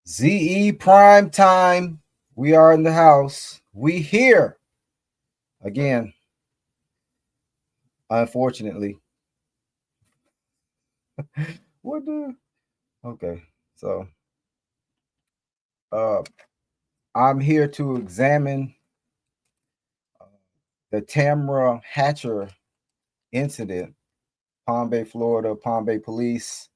ZE prime time. We are in the house. We here again. Unfortunately, what the? Okay, so uh, I'm here to examine uh, the Tamara Hatcher incident, Palm Bay, Florida, Palm Bay Police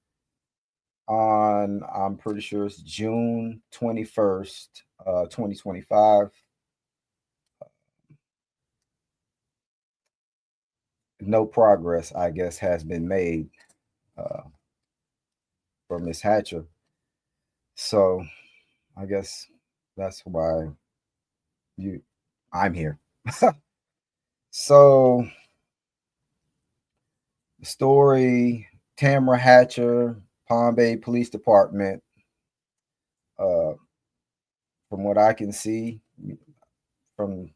on I'm pretty sure it's June 21st, 2025. No progress, I guess, has been made uh, for Miss Hatcher. So I guess that's why you I'm here. So the story, Tamara Hatcher, Palm Bay Police Department, uh, from what I can see from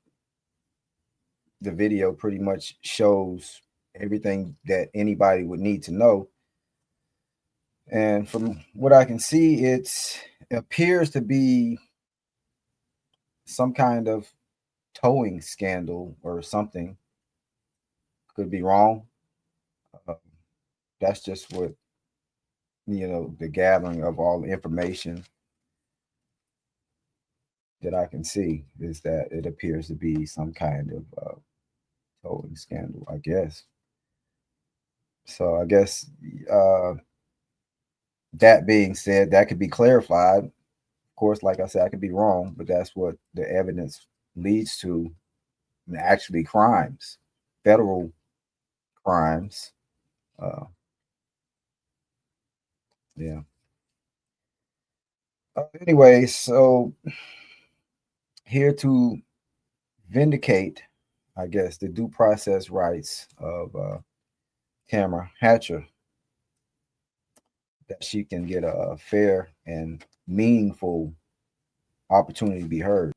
the video, pretty much shows everything that anybody would need to know. And from what I can see, it appears to be some kind of towing scandal or something. Could be wrong. Uh, that's just what the gathering of all the information that I can see is that it appears to be some kind of towing scandal, I guess. So I guess uh, that being said, that could be clarified. Of course, like I said, I could be wrong, but that's what the evidence leads to. Actually, crimes, federal crimes. Uh, yeah. Anyway, so here to vindicate, I guess, the due process rights of Tamara Hatcher, that she can get a fair and meaningful opportunity to be heard,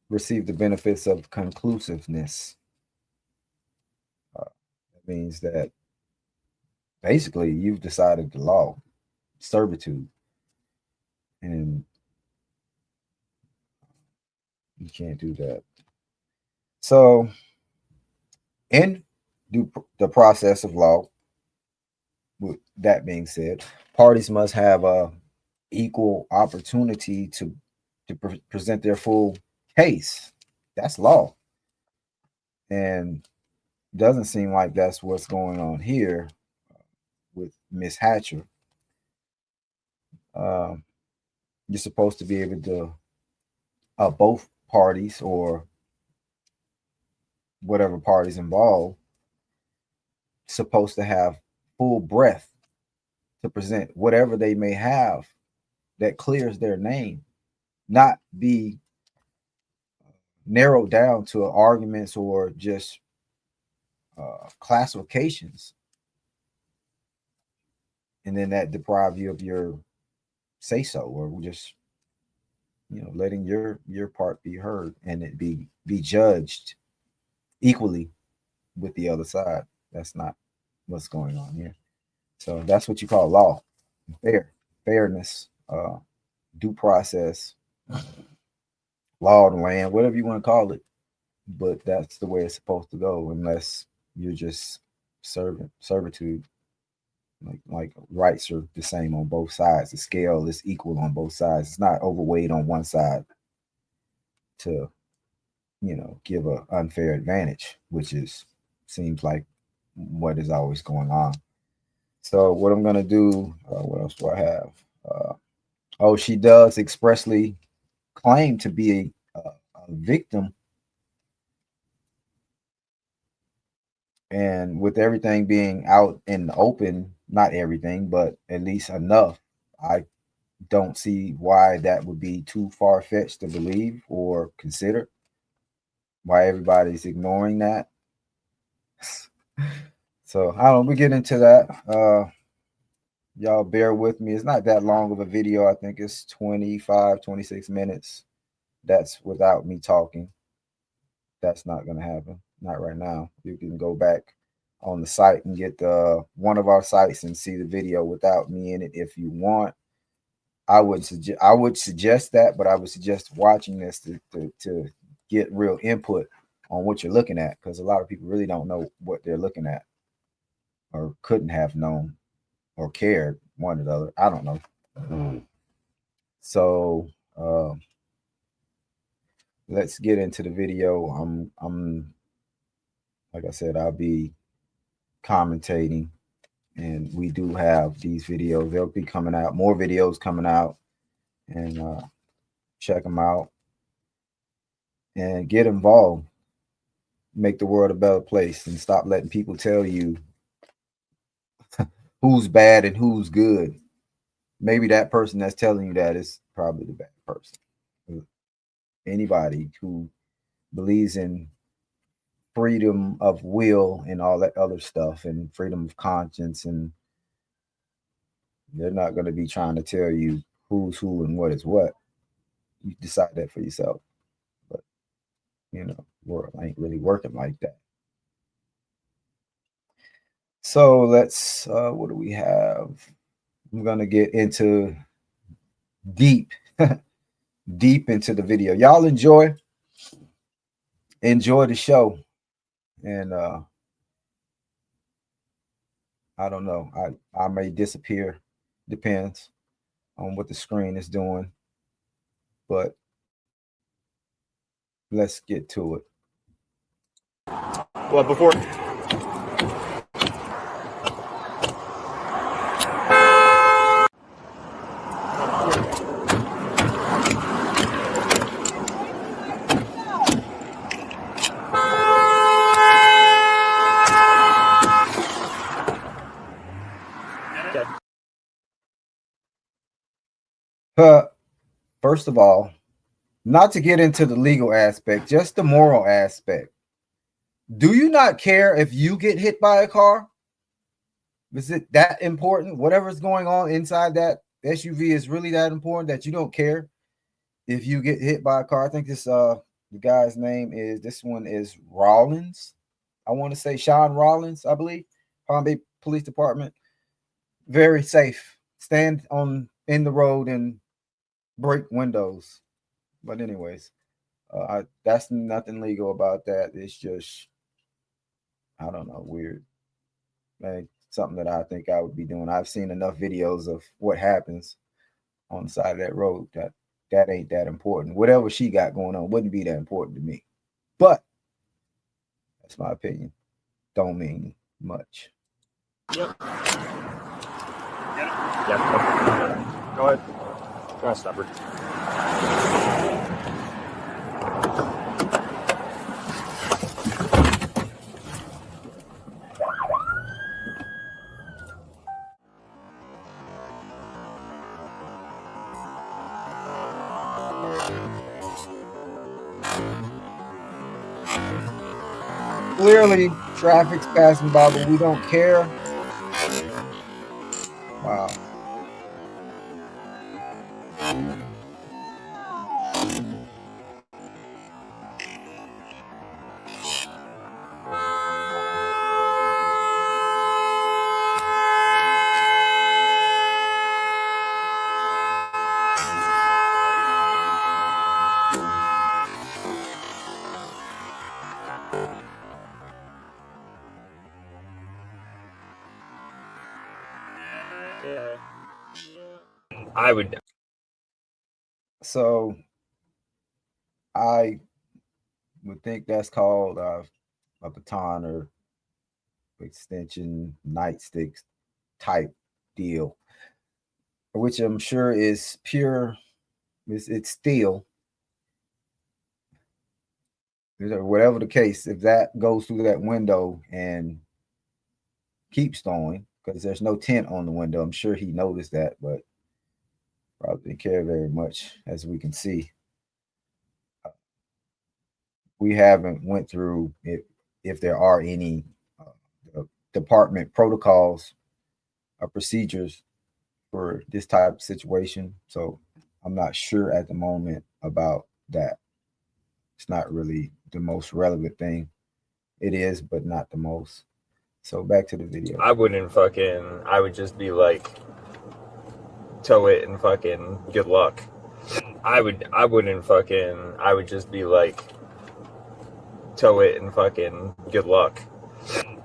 receive the benefits of conclusiveness. That means that basically you've decided the law, servitude, and you can't do that. So, in the process of law, with that being said, parties must have a equal opportunity to present their full case. That's law, and doesn't seem like that's what's going on here with Miss Hatcher. Um, you're supposed to be able to, both parties or whatever parties involved, supposed to have full breath to present whatever they may have that clears their name, not be narrowed down to arguments or just classifications, and then that deprive you of your say so, or just letting your part be heard and it be judged equally with the other side. That's not what's going on here. So that's what you call law, fairness, due process, law of the land, whatever you want to call it. But that's the way it's supposed to go, unless you're just servitude. Like rights are the same on both sides. The scale is equal on both sides. It's not overweight on one side to give a unfair advantage, which is seems like what is always going on. So what I'm gonna do? What else do I have? Uh, oh, she does expressly claim to be a victim, and with everything being out in the open, not everything, but at least enough, I don't see why that would be too far fetched to believe or consider. Why everybody's ignoring that. So I don't. We get into that. Y'all bear with me. It's not that long of a video. I think it's 25, 26 minutes. That's without me talking. That's not going to happen. Not right now. You can go back on the site and get one of our sites and see the video without me in it if you want. I would suggest that, but I would suggest watching this to get real input on what you're looking at, because a lot of people really don't know what they're looking at, or couldn't have known, or cared, one or the other. I don't know. So let's get into the video. I'm like I said, I'll be commentating, and we do have these videos. They'll be coming out, more videos coming out, and check them out and get involved. Make the world a better place, and stop letting people tell you who's bad and who's good. Maybe that person that's telling you that is probably the bad person. Anybody who believes in freedom of will and all that other stuff, and freedom of conscience, and they're not going to be trying to tell you who's who and what is what. You decide that for yourself. But world ain't really working like that. So let's what do we have? I'm gonna get into deep into the video. Y'all enjoy the show. And I don't know, I may disappear, depends on what the screen is doing, but let's get to it. Well, before first of all, not to get into the legal aspect, just the moral aspect. Do you not care if you get hit by a car? Is it that important? Whatever's going on inside that SUV is really that important that you don't care if you get hit by a car? I think this the guy's name is, this one is Rollins. I want to say Sean Rollins, I believe. Palm Bay Police Department. Very safe. Stand in the road and break windows. But anyways, that's nothing legal about that. It's just, I don't know, weird. Like, something that I think I would be doing. I've seen enough videos of what happens on the side of that road that ain't that important. Whatever she got going on wouldn't be that important to me. But that's my opinion. Don't mean much. Yep. Okay. Go ahead. Go on, stopper. Clearly, traffic's passing by, but we don't care. Wow. I would. So I would think that's called a baton or extension nightstick type deal, which I'm sure is pure. It's steel. Whatever the case, if that goes through that window and keeps going, because there's no tint on the window, I'm sure he noticed that, but probably didn't care very much, as we can see. We haven't went through it, if there are any department protocols or procedures for this type of situation. So I'm not sure at the moment about that. It's not really the most relevant thing. It is, but not the most. So back to the video. I would just be like, tow it and fucking good luck. I would just be like, tow it and fucking good luck.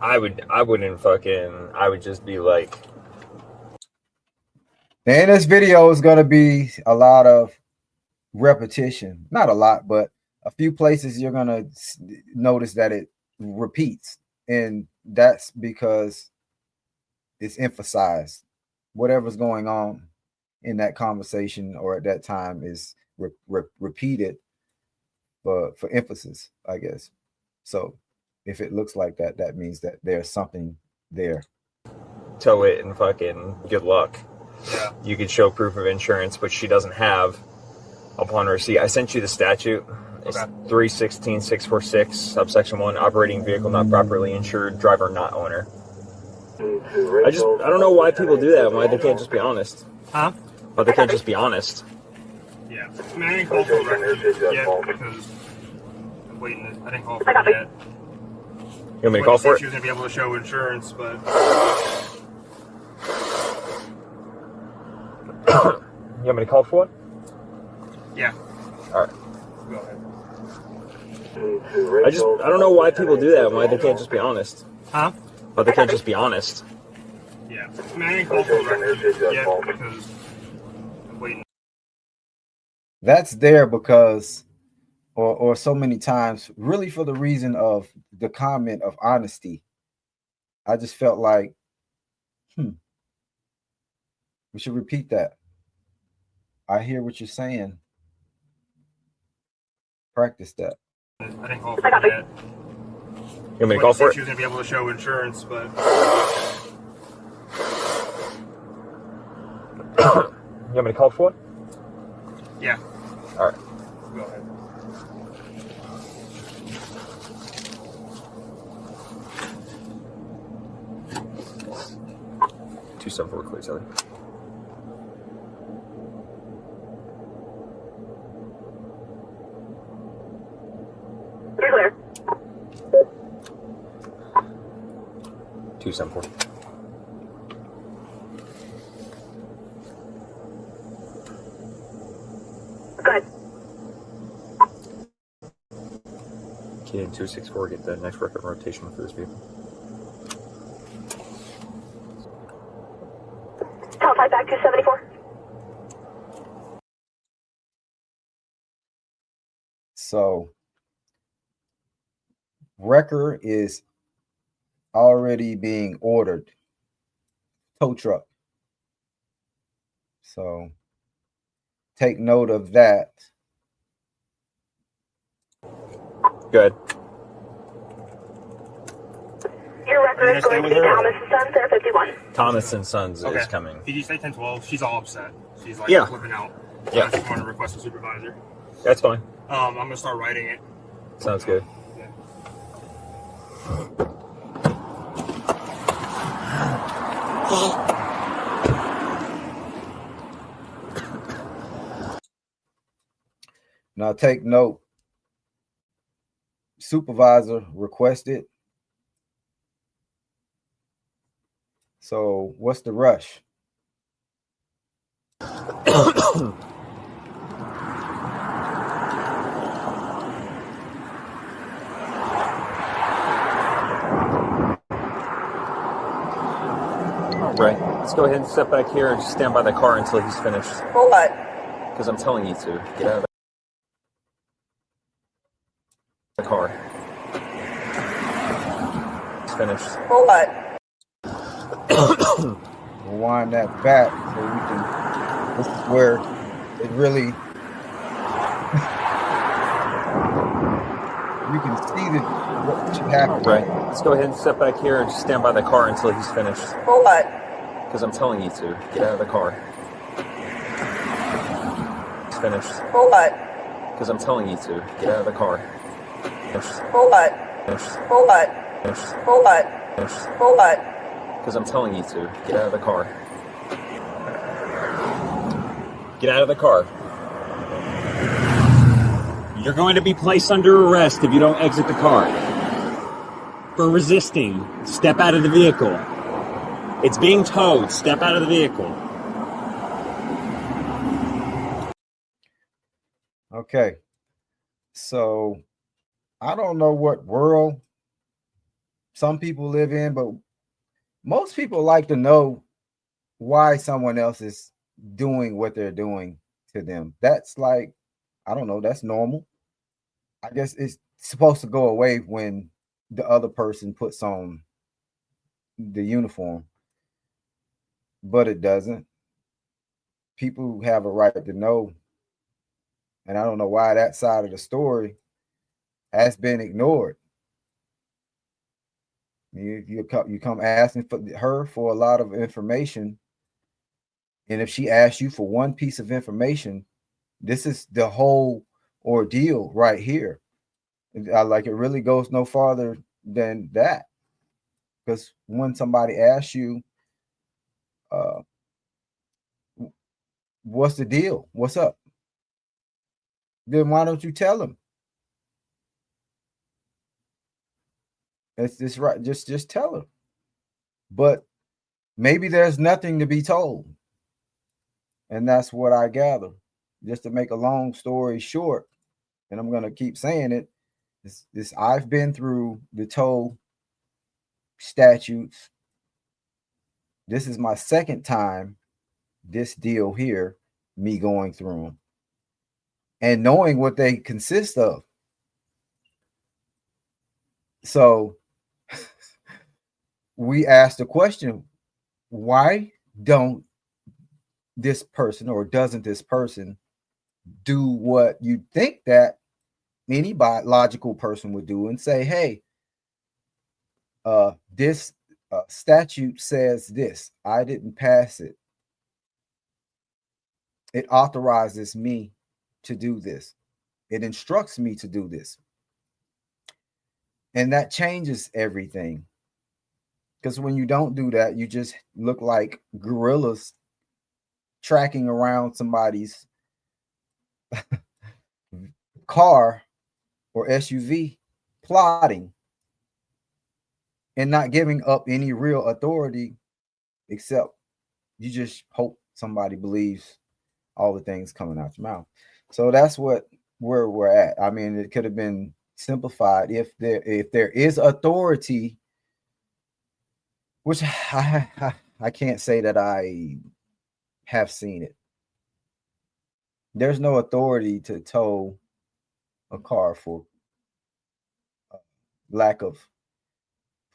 I would just be like. And this video is going to be a lot of repetition. Not a lot, but a few places you're going to notice that it repeats. And that's because it's emphasized. Whatever's going on in that conversation or at that time is repeated for emphasis, I guess. So if it looks like that, that means that there's something there. Tow it and fucking good luck. Yeah. You could show proof of insurance, which she doesn't have upon receipt. I sent you the statute. It's 316-646, subsection 1, operating vehicle not properly insured, driver not owner. I don't know why people do that. Why they can't just be honest. Huh? Why they can't just be honest. Yeah. I mean, I didn't call for the record yet because I'm waiting. I didn't call for it yet. You want me to call for it? She was going to be able to show insurance, but... You want me to call for it? Yeah. All right. Go ahead. I don't know why people do that. Why they can't just be honest. Huh? Why they can't just be honest. Yeah. I mean, I didn't call for the record yet because I'm waiting. That's there because, or so many times, really for the reason of the comment of honesty. I just felt like, we should repeat that. I hear what you're saying. Practice that. I didn't call for it yet. You want me to call for it? She was going to be able to show insurance, but... You want me to call for it? Yeah. All right. Go ahead. Two seven four clear, Sally. You're clear. 274. Go ahead. Key 264, get the next record rotation for this vehicle. Teletype back 274. So, wrecker is already being ordered. Tow truck. So, take note of that. Good. Your record is going to be Thomas & Sons, Air 51. Thomas and Sons Okay. is coming. Did you say 1012? She's all upset. She's like Yeah. flipping out. Yeah. I just want to request a supervisor. That's fine. I'm going to start writing it. Sounds good. Yeah. Now take note. Supervisor requested. So what's the rush? Right. Let's go ahead and step back here and just stand by the car until he's finished. For what? Because I'm telling you to. Get out of the car. He's finished. For what? We'll wind that back so we can. This is where it really. You can see what should happen. Right. Let's go ahead and step back here and just stand by the car until he's finished. For what? Because I'm telling you to. Get out of the car. He's finished. For what? Because I'm telling you to. Get out of the car. Finished. For what? Finished. For what? Finished. For what? Finished. For what? Because I'm telling you to. Get out of the car. Get out of the car. You're going to be placed under arrest if you don't exit the car. For resisting, step out of the vehicle. It's being towed. Step out of the vehicle. Okay. So I don't know what world some people live in, but most people like to know why someone else is doing what they're doing to them. That's like, I don't know, that's normal. I guess it's supposed to go away when the other person puts on the uniform, but it doesn't. People have a right to know, and I don't know why that side of the story has been ignored. You come asking for her for a lot of information, and if she asks you for one piece of information, this is the whole ordeal right here. I like it really goes no farther than that, because when somebody asks you, uh, "What's the deal? What's up?" Then why don't you tell them? It's just right. Just tell them. But maybe there's nothing to be told, and that's what I gather. Just to make a long story short, and I'm gonna keep saying it. This I've been through the toll statutes. This is my second time this deal here, me going through them and knowing what they consist of. So we asked the question, why don't this person or doesn't this person do what you think that any biological person would do and say, hey, this statute says this. I didn't pass it. It authorizes me to do this. It instructs me to do this. And that changes everything. Because when you don't do that, you just look like gorillas tracking around somebody's car or SUV, plotting and not giving up any real authority, except you just hope somebody believes all the things coming out your mouth. So that's where we're at. I mean, it could have been simplified if there is authority, which I can't say that I have seen it. There's no authority to tow a car for lack of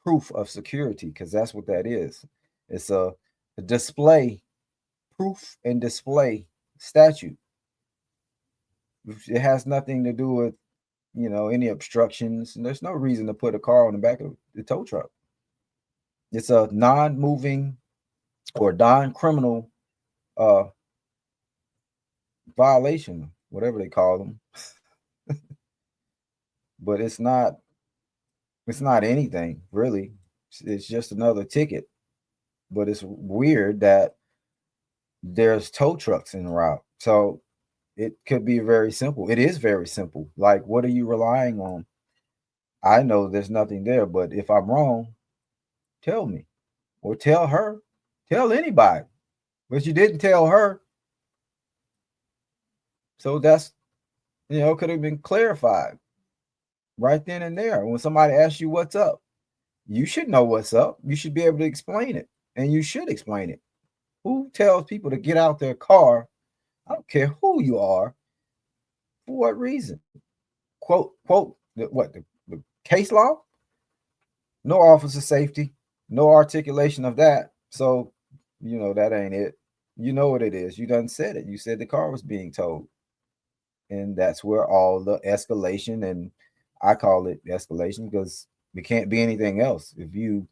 proof of security, because that's what that is. It's a display, proof and display statute. It has nothing to do with any obstructions, and there's no reason to put a car on the back of the tow truck. It's a non-moving or non-criminal uh violation, whatever they call them. But it's not anything really. It's just another ticket. But it's weird that there's tow trucks en route. So it could be very simple. It is very simple. Like, what are you relying on? I know there's nothing there, but if I'm wrong, tell me or tell her, tell anybody. But you didn't tell her. So that's, could have been clarified right then and there. When somebody asks you what's up, you should know what's up. You should be able to explain it, and you should explain it. Who tells people to get out their car? I don't care who you are. For what reason? Quote the case law? No officer safety, no articulation of that. So, that ain't it. You know what it is. You done said it. You said the car was being towed. And that's where all the escalation, and I call it escalation because it can't be anything else. If you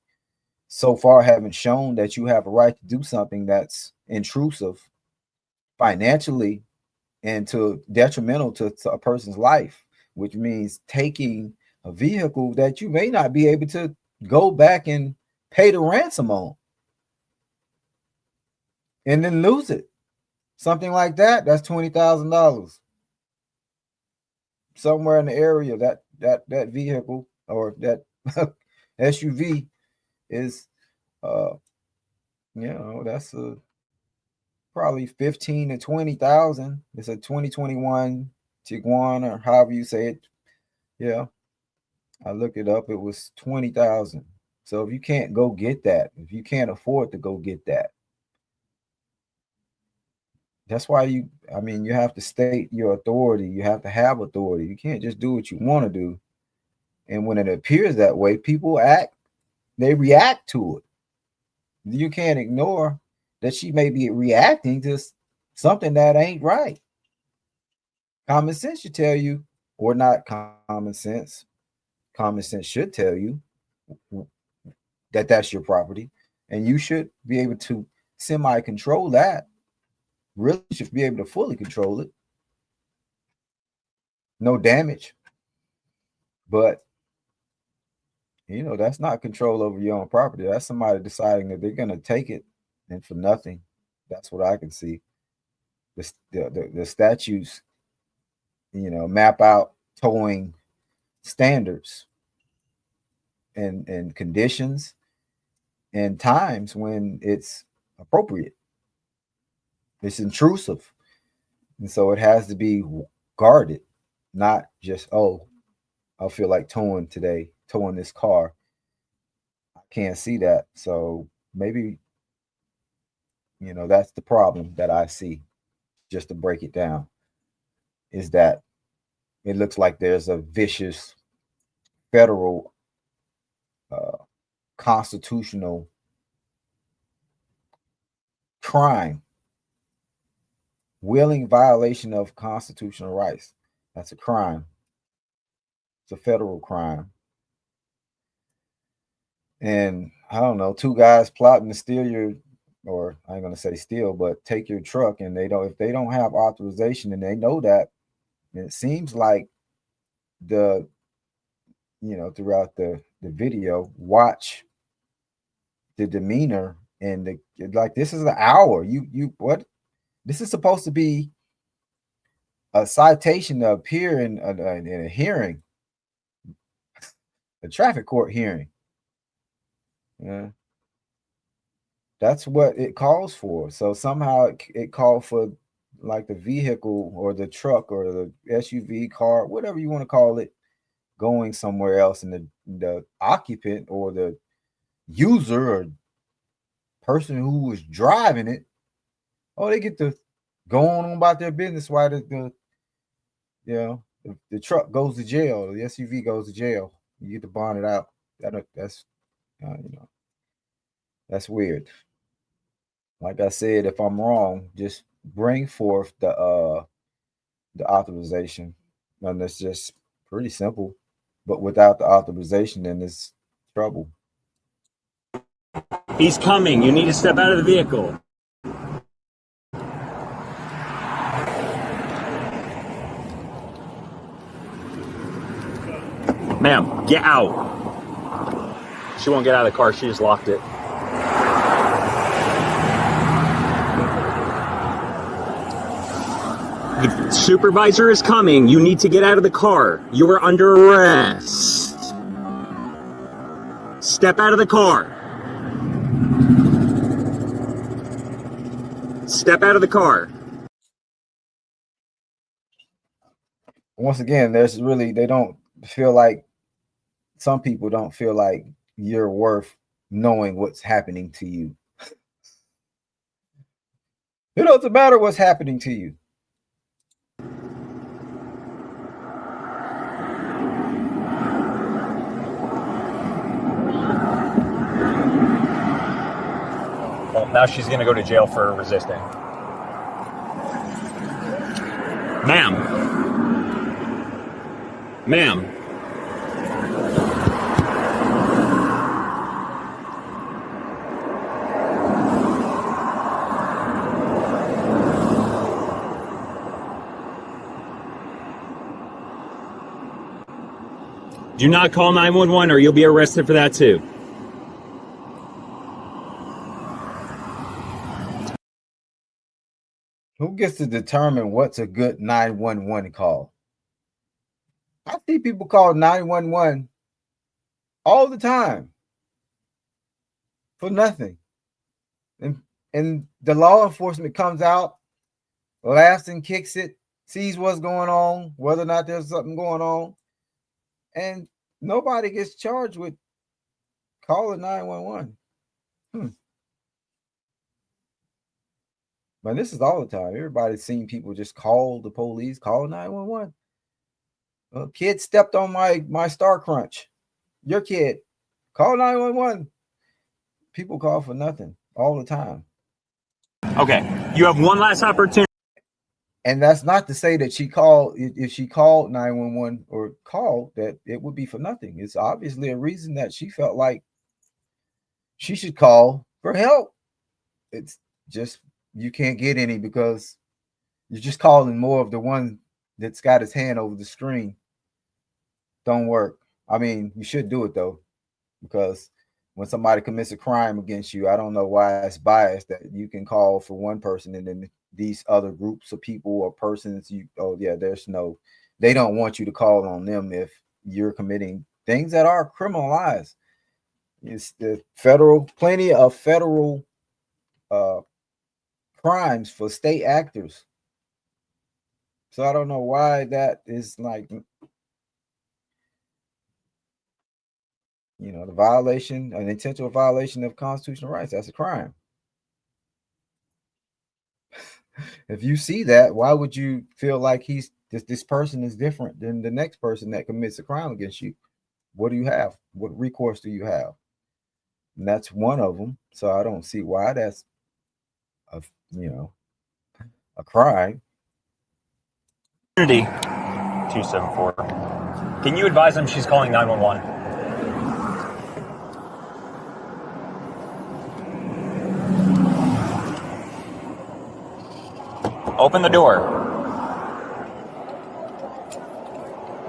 so far haven't shown that you have a right to do something that's intrusive financially and to detrimental to a person's life, which means taking a vehicle that you may not be able to go back and pay the ransom on and then lose it. Something like that, that's $20,000. Somewhere in the area that vehicle or that SUV is that's probably 15 to 20,000. It's a 2021 Tiguan, or however you say it. Yeah, I looked it up. It was 20,000. So if you can't go get that, if you can't afford to go get that, that's why you have to state your authority. You have to have authority. You can't just do what you want to do. And when it appears that way, people they react to it. You can't ignore that she may be reacting to something that ain't right. Common sense should tell you, or not common sense. Common sense should tell you that that's your property, and you should be able to semi-control that. Really should be able to fully control it. No damage, but that's not control over your own property. That's somebody deciding that they're going to take it, and for nothing. That's what I can see. The statutes, map out towing standards and conditions and times when it's appropriate. It's intrusive, and so it has to be guarded, not just I feel like towing this car. I can't see that, so maybe that's the problem that I see. Just to break it down, is that it looks like there's a vicious federal constitutional crime, willing violation of constitutional rights. That's a crime. It's a federal crime. And I don't know, two guys plotting to steal or I ain't gonna say steal, but take your truck, and if they don't have authorization, and they know that, and it seems like throughout the video, watch the demeanor and this is an hour. What? This is supposed to be a citation to appear in a hearing, a traffic court hearing. Yeah, that's what it calls for. So somehow it called for like the vehicle or the truck or the SUV, car, whatever you want to call it, going somewhere else, and the occupant or the user or person who was driving it, they get to go on about their business while the truck goes to jail, the SUV goes to jail. You get to bond it out. That's that's weird. Like I said, if I'm wrong, just bring forth the authorization, and that's just pretty simple. But without the authorization, then it's trouble. He's coming. You need to step out of the vehicle. Ma'am, get out. She won't get out of the car. She just locked it. The supervisor is coming. You need to get out of the car. You are under arrest. Step out of the car. Step out of the car. Once again, some people don't feel like you're worth knowing what's happening to you. It doesn't matter what's happening to you. Well, now she's going to go to jail for resisting. Ma'am. Ma'am. Do not call 911 or you'll be arrested for that too. Who gets to determine what's a good 911 call? I see people call 911 all the time for nothing. And the law enforcement comes out, laughs and kicks it, sees what's going on, whether or not there's something going on, and nobody gets charged with calling 911. But this is all the time. Everybody's seen people just call the police, call 911. A kid stepped on my Star Crunch. Your kid, call 911. People call for nothing all the time. Okay, you have one last opportunity. And that's not to say that she called, if she called 911 or called, that it would be for nothing. It's obviously a reason that she felt like she should call for help. It's just, you can't get any because you're just calling more of the one that's got his hand over the screen. Don't work. I mean, you should do it though, because when somebody commits a crime against you, I don't know why it's biased that you can call for one person and then these other groups of people or persons, they don't want you to call on them if you're committing things that are criminalized. It's the plenty of federal crimes for state actors. So I don't know why that is like, the violation, an intentional violation of constitutional rights. That's a crime. If you see that, why would you feel like this person is different than the next person that commits a crime against you? What do you have? What recourse do you have? And that's one of them. So I don't see why that's a crime. 274. Can you advise them she's calling 911? Open the door.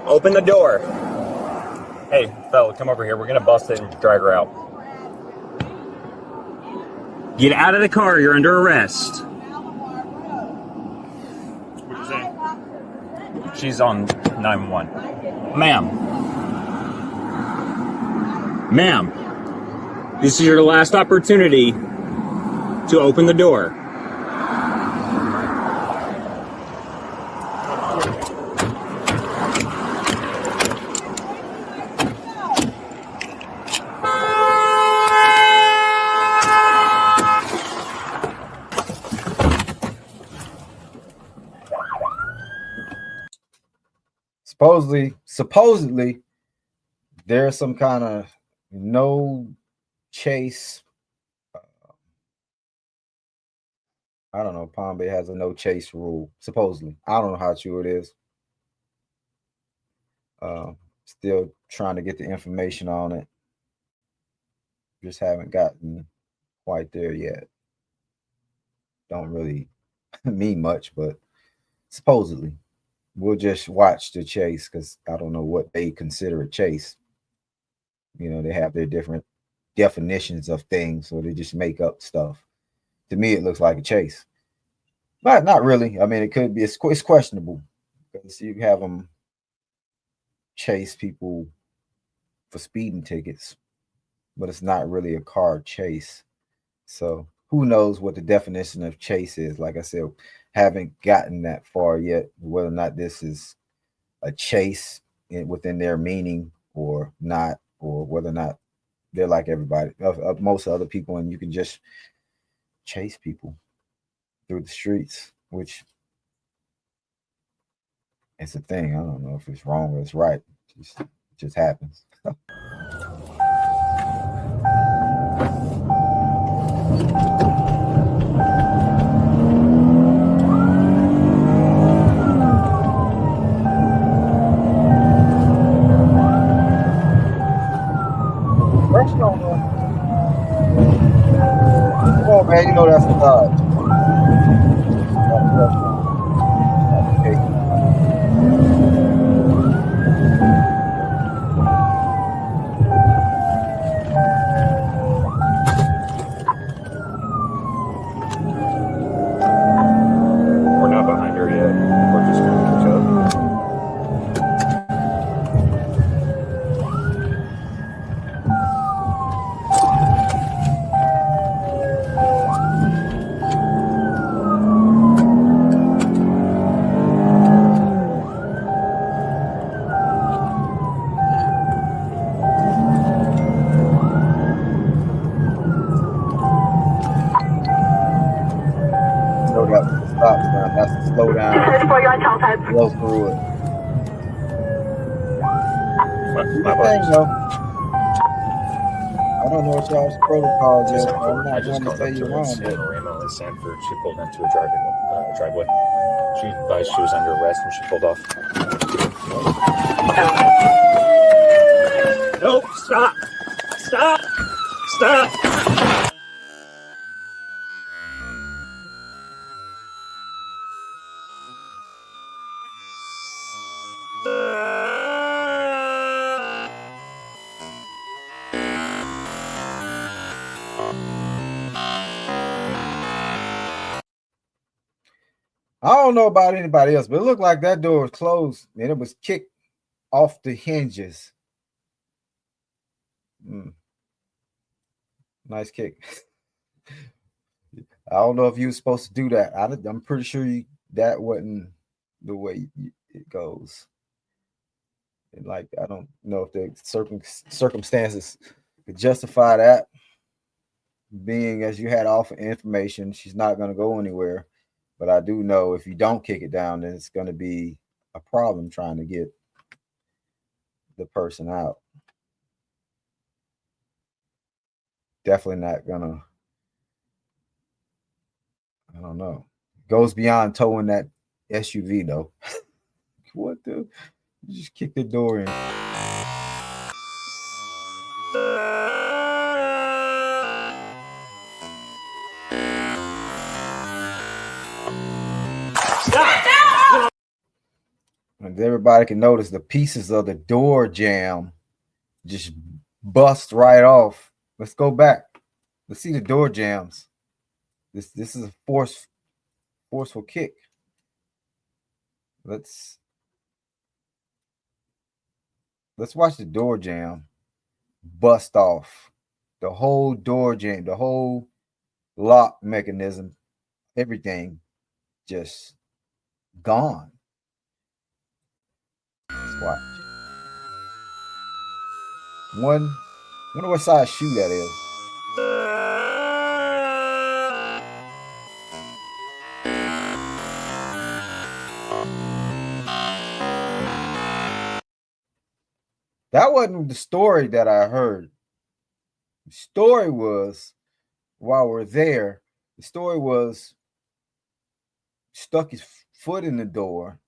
Open the door. Hey, fella, come over here. We're going to bust it and drag her out. Get out of the car. You're under arrest. What you saying? She's on 911. Ma'am, this is your last opportunity to open the door. Supposedly, there's some kind of no chase. I don't know. Palm Bay has a no chase rule. Supposedly, I don't know how true it is. Still trying to get the information on it. Just haven't gotten quite there yet. Don't really mean much, but supposedly. We'll just watch the chase because I don't know what they consider a chase. They have their different definitions of things, so they just make up stuff. To me, it looks like a chase, but not really. I mean, it could be. It's questionable because you have them chase people for speeding tickets, but it's not really a car chase. So who knows what the definition of chase is? Like I said, haven't gotten that far yet, whether or not this is a chase within their meaning or not, or whether or not they're like everybody, most other people, and you can just chase people through the streets, which it's a thing. I don't know if it's wrong or it's right. It just happens. Come on, man. You know that's a dodge. Yep, the stop sign. That's the slow down. 34, you're on teletype. Blow through it. My Thing, apologies. though. I don't know what y'all's protocol is. Just So I'm I not just one to called tell up you to wrong, San but Marino in Sanford. She pulled into a driveway. She advised she was under arrest when she pulled off. Nope, stop! Stop! Stop! I don't know about anybody else, but it looked like that door was closed and it was kicked off the hinges. Nice kick. I don't know if you were supposed to do that. I'm pretty sure that wasn't the way it goes. And like, I don't know if the circumstances could justify that. Being as you had offer information, she's not going to go anywhere. But I do know if you don't kick it down, then it's going to be a problem trying to get the person out. Definitely not gonna. I don't know. Goes beyond towing that SUV though. What the? You just kick the door in. Stop! And everybody can notice the pieces of the door jamb just bust right off. Let's go back. Let's see the door jams. This is a forceful kick. Let's watch the door jam bust off. The whole door jam, the whole lock mechanism, everything just gone. Let's watch. Wonder what size shoe that is. That wasn't the story that I heard. The story was, while we're there, the story was stuck his foot in the door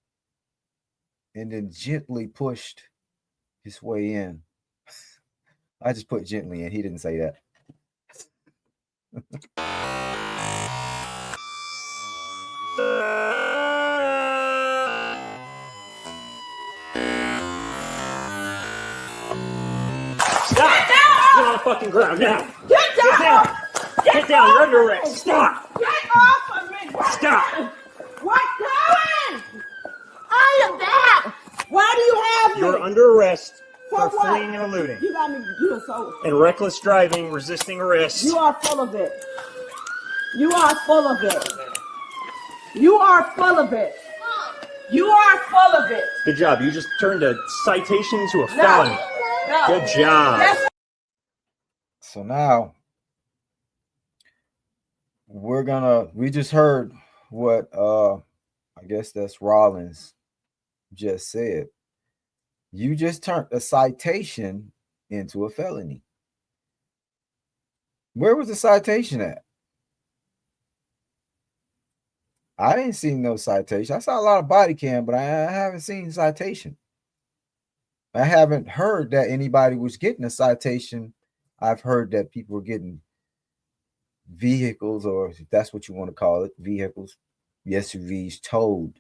and then gently pushed his way in. I just put gently in. He didn't say that. Stop! Get on the fucking ground now! Get down! Get down! You're under arrest! Stop! Get off of me! Stop! What's going? I am back! Why do you have me? You're under arrest For for what? fleeing and eluding. You got me. You are so. And reckless driving, resisting arrest. You are full of it. You are full of it. You are full of it. You are full of it. Good job. You just turned a citation to a felony. No. Good job. That's So now we just heard what I guess that's Rollins just said. You just turned a citation into a felony. Where was the citation at? I didn't see no citation. I saw a lot of body cam, but I haven't seen citation. I haven't heard that anybody was getting a citation. I've heard that people were getting vehicles, or if that's what you want to call it, vehicles, SUVs towed.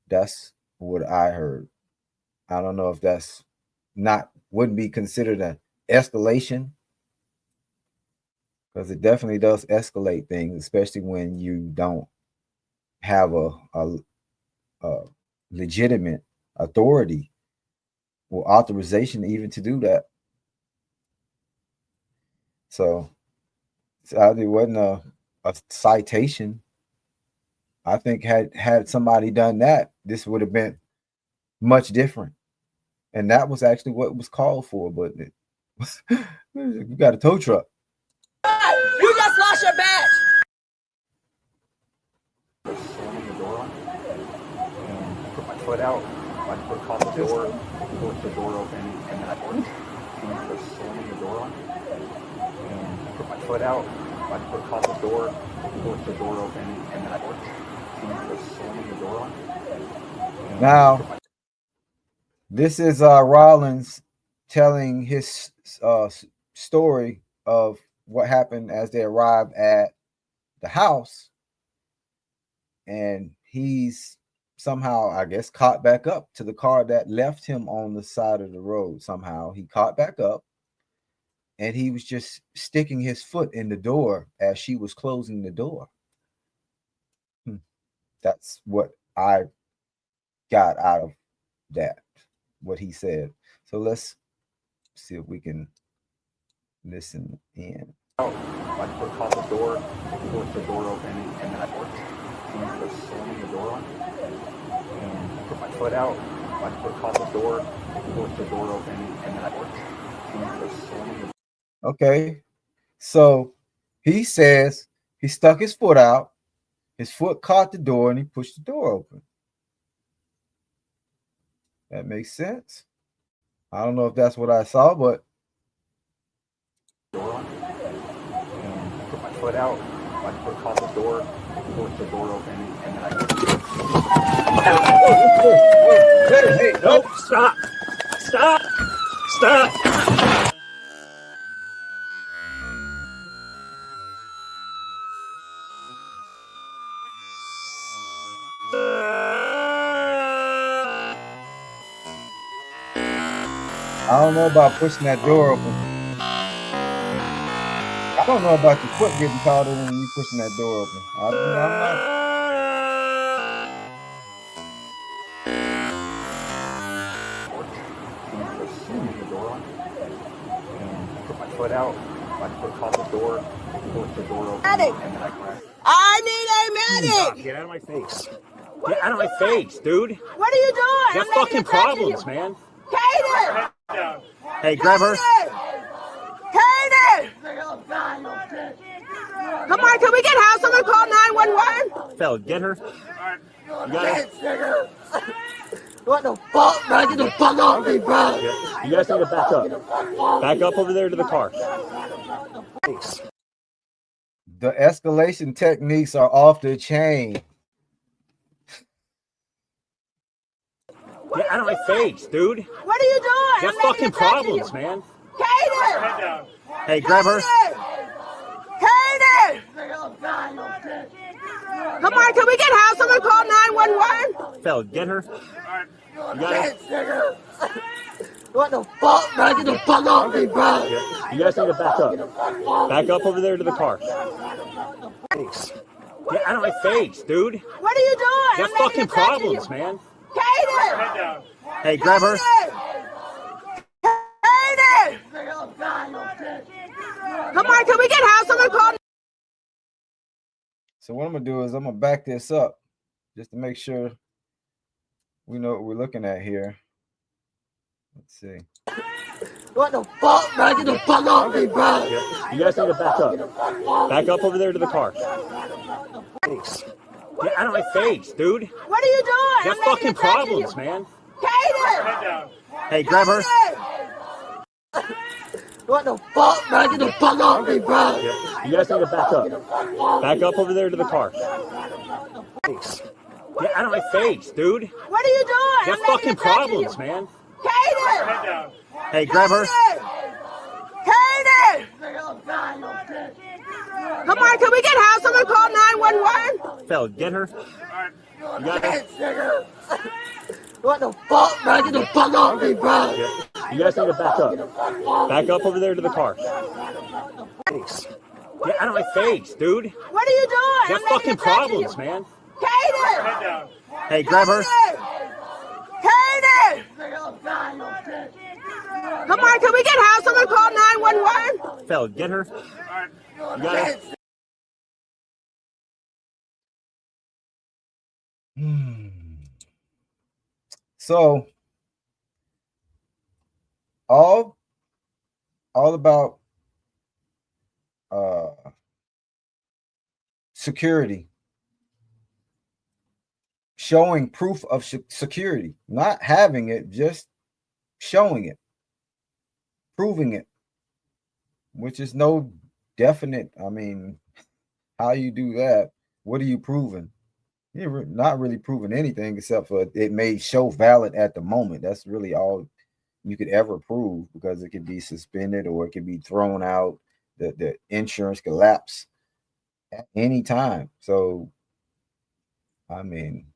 That's what I heard. I don't know if that's wouldn't be considered an escalation, because it definitely does escalate things, especially when you don't have a legitimate authority or authorization even to do that. So it wasn't a citation. I think had somebody done that, this would have been much different. And that was actually what was called for, but you got a tow truck. you just lost your badge. foot out, my foot caught the door, forced the door open, and then I worked. And was slamming the door on me. And I put my foot out, my foot caught the door, forced the door open, and then I worked. And was slamming the door on me. Now, this is Rollins telling his story of what happened as they arrived at the house, and he's somehow, I guess, caught back up to the car that left him on the side of the road. Somehow he caught back up, and he was just sticking his foot in the door as she was closing the door. That's what I got out of that, what he said. So let's see if we can listen in. My foot caught the door, forced the door open, and then I worked. And was slamming the door on me. And I put my foot out, my foot caught the door, forced the door open, and then I worked. And was slamming the door. Okay, so he says he stuck his foot out, his foot caught the door, and he pushed the door open. That makes sense. I don't know if that's what I saw, but door on. And I put my foot out, my foot caught the door, forced the door open, and then I hey, nope, stop! Stop! Stop! I don't know about pushing that door open. I don't know about your foot getting caught in and you pushing that door open. I'm not. The door on. And I put my foot out, my foot caught the door, forced the door open, and then I crashed. I need a medic. Get out of my face. Get out of my face, dude. What are you doing? You have fucking problems, man. Kaden! Hey, grab her. Kaden! Come on, can we get help? Someone call 911? Fell, get her. You got it? What the fuck, man? Get the fuck off me, bro. You guys need to back up. Back up over there to the car. Thanks. The escalation techniques are off the chain. Get out of my face, dude. What are you doing? You have fucking problems, man. Kaden! Hey, grab her. Kaden! Come on, can we get help? Someone call 911? Fell, get her. You got it? What the fuck, man? Get the fuck off me, bro. You guys need to back up. Back up over there to the car. Thanks. Get out of my face, dude. What are you doing? You have fucking problems, man. Kaden! Hey, grab her. Kaden! Come on, can we get help? Someone call. So what I'm gonna do is I'm gonna back this up just to make sure we know what we're looking at here. Let's see. What the fuck, man? Get the fuck off me, bro. You guys need to back up. Back up over there to the car. Thanks. Get out of my face, dude. What are you doing? You have fucking problems, man. Kaden! Hey, grab her. What the fuck, man? Get the fuck off me, bro. You guys need to back up. Back up over there to the car. Thanks. Get out of my face, dude. What are you doing? You have fucking problems, man. Kaden! Hey, grab her. Kaden! Come on, can we get help? Someone call 911? Fell, get her. You got it? What the fuck, man? Get the fuck off me, bro. You guys need to back up. Back up over there to the car. Thanks. Get out of my face, dude. What are you doing? You have fucking problems, man. Kaden! Hey, grab her. Kaden! Come on, can we get help? Someone call 911? Fell, get her. You got it? So all about security showing proof of security, not having it, just showing it, proving it, which is no definite. I mean, how you do that? What are you proving? You're not really proving anything except for it may show valid at the moment. That's really all you could ever prove, because it could be suspended or it could be thrown out. The insurance could lapse at any time. So, I mean,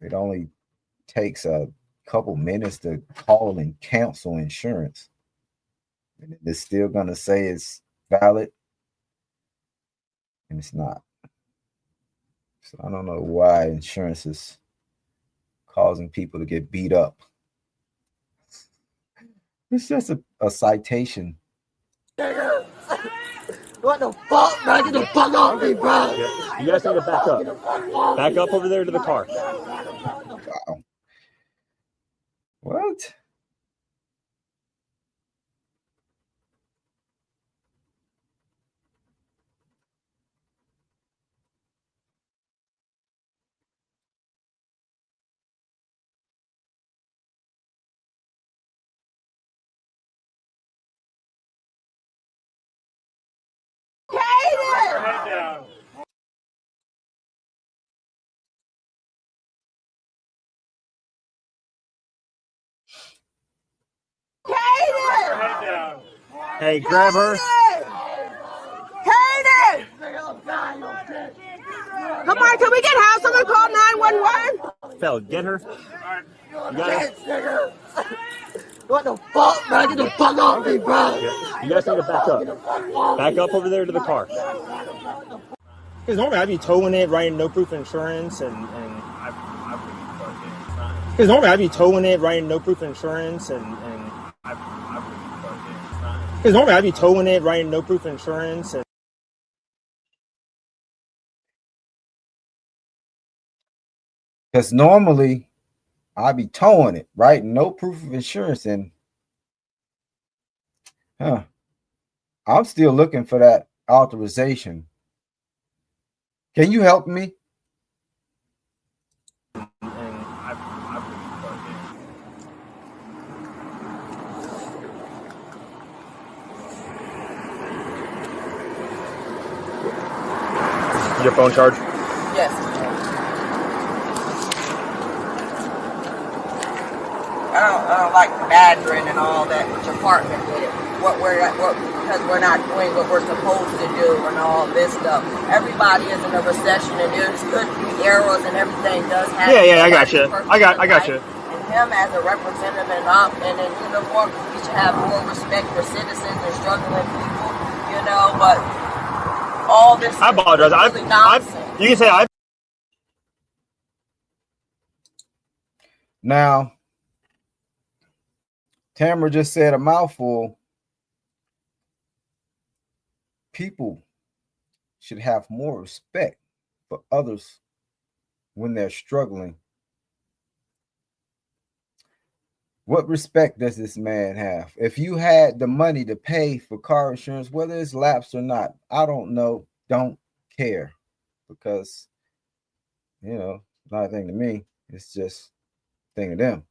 it only takes a couple minutes to call and cancel insurance, and it's still going to say it's valid, and it's not. So I don't know why insurance is causing people to get beat up. It's just a citation. What the fuck, man? Get the fuck off me, bro. Yeah. You guys need to back up. Back up over there to the car. Wow. What? Head down. Head down. Hey, grab her. Kaden! Come on, can we get help? Someone call 911? Phil, get her. You got her? What the fuck, man? Get the fuck off me, bro. Yeah. You guys need to back up. Back up over there to the car. Because normally I'd be towing it, writing no proof of insurance, and because normally I'd be towing it, writing no proof of insurance, and because normally I'd be towing it, writing no proof of insurance, and Because normally I'd be towing it, right? No proof of insurance. And I'm still looking for that authorization. Can you help me? your phone charge? Yes. I don't like badgering and all that with your partner with it. Because we're not doing what we're supposed to do and all this stuff. Everybody is in a recession, and there's could be errors and everything does happen. Yeah, I got you. I got you. And him as a representative and in uniform, we should have more respect for citizens and struggling people, but all this I apologize. is really nonsense. You can say I. Now, Tamara just said a mouthful. People should have more respect for others when they're struggling. What respect does this man have? If you had the money to pay for car insurance, whether it's lapsed or not, I don't know. Don't care, because it's not a thing to me. It's just a thing to them.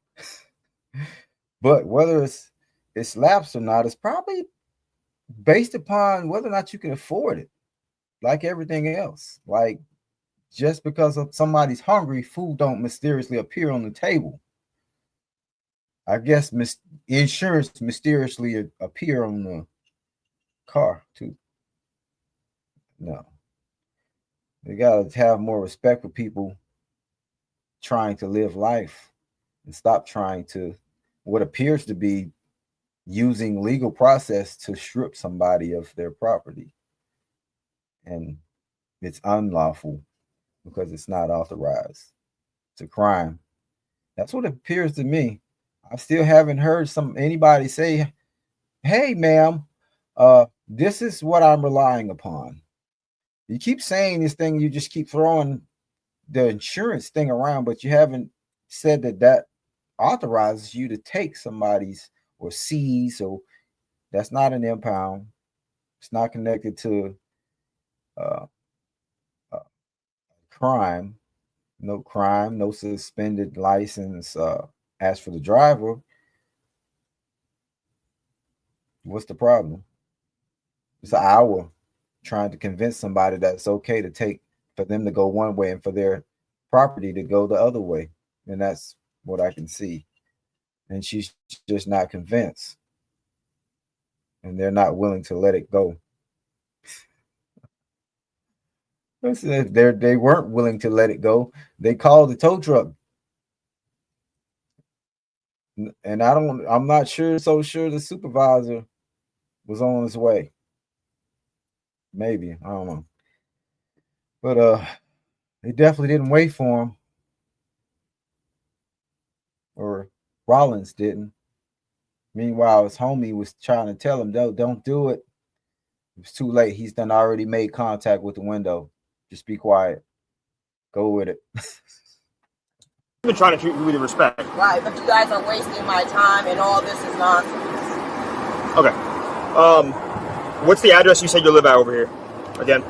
But whether it's lapsed or not, it's probably based upon whether or not you can afford it. Like everything else, like just because somebody's hungry, food don't mysteriously appear on the table. I guess insurance mysteriously appear on the car too. No, you gotta have more respect for people trying to live life and stop trying to what appears to be using legal process to strip somebody of their property. And it's unlawful because it's not authorized. It's a crime. That's what it appears to me. I still haven't heard anybody say, "Hey, ma'am, this is what I'm relying upon." You keep saying this thing, you just keep throwing the insurance thing around, but you haven't said that authorizes you to take somebody's or seize. So that's not an impound. It's not connected to crime. no crime, no suspended license. As for the driver, what's the problem? It's an hour trying to convince somebody that it's okay to take for them to go one way and for their property to go the other way. And that's what I can see. And she's just not convinced. And they're not willing to let it go. If they weren't willing to let it go, they called the tow truck. And I'm not sure the supervisor was on his way. Maybe, I don't know. But they definitely didn't wait for him. Or Rollins didn't. Meanwhile, his homie was trying to tell him, don't do it. It was too late. He's done already made contact with the window. Just be quiet. Go with it. I've been trying to treat you with respect. Right, but you guys are wasting my time, and all this is nonsense. Okay. What's the address you said you live at over here? Again?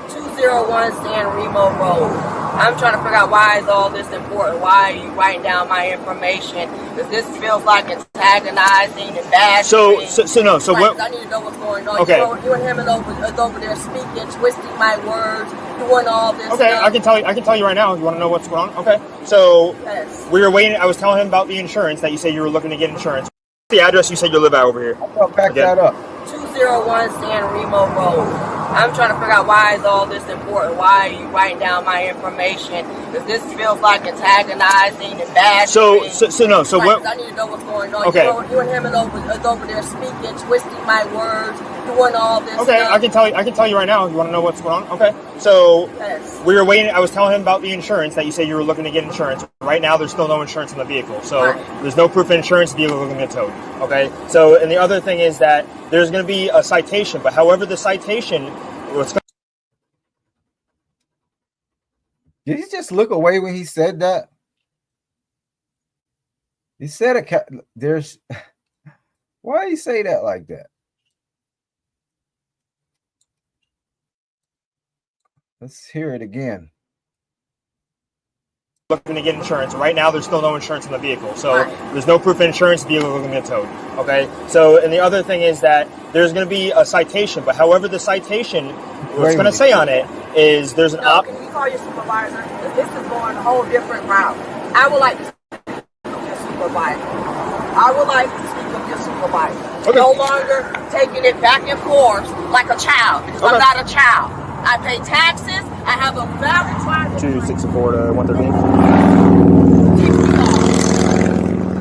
201 San Remo Road. I'm trying to figure out why is all this important? Why are you writing down my information? Because this feels like antagonizing and bashing. So right, what? I need to know what's going on. Okay. You and him is over there speaking, twisting my words, doing all this Okay, stuff. I can tell you right now. You want to know what's going on? Okay. So Yes. we were waiting. I was telling him about the insurance that you said you were looking to get insurance. What's the address you said you live at over here? I'll back that up. 201 San Remo Road. I'm trying to figure out why is all this important? Why are you writing down my information? Because this feels like antagonizing and bashing. So right, what? I need to know what's going on. Okay. You and him is over there speaking, twisting my words, doing all this Okay, stuff. I can tell you right now. You want to know what's going on? Okay. So Yes. we were waiting. I was telling him about the insurance that you said you were looking to get insurance. Right now, there's still no insurance on the vehicle, so Right. there's no proof of insurance. The vehicle is going to get towed. Okay. So and the other thing is that there's going to be a citation, but however the citation, what's going Did he just look away when he said that? He said there's. Why did he say that like that? Let's hear it again. looking to get insurance. Right now, there's still no insurance on the vehicle, so Right. there's no proof of insurance. The vehicle is going to get towed. Okay. So and the other thing is that there's going to be a citation, but however the citation, what's going to say on it is there's an No, can you call your supervisor? Because this is going a whole different route. I would like to speak with your supervisor. I would like to speak with your supervisor. Okay. No longer taking it back and forth like a child, because I'm Okay. not a child. I pay taxes. I have a valid driver's 264 to 113.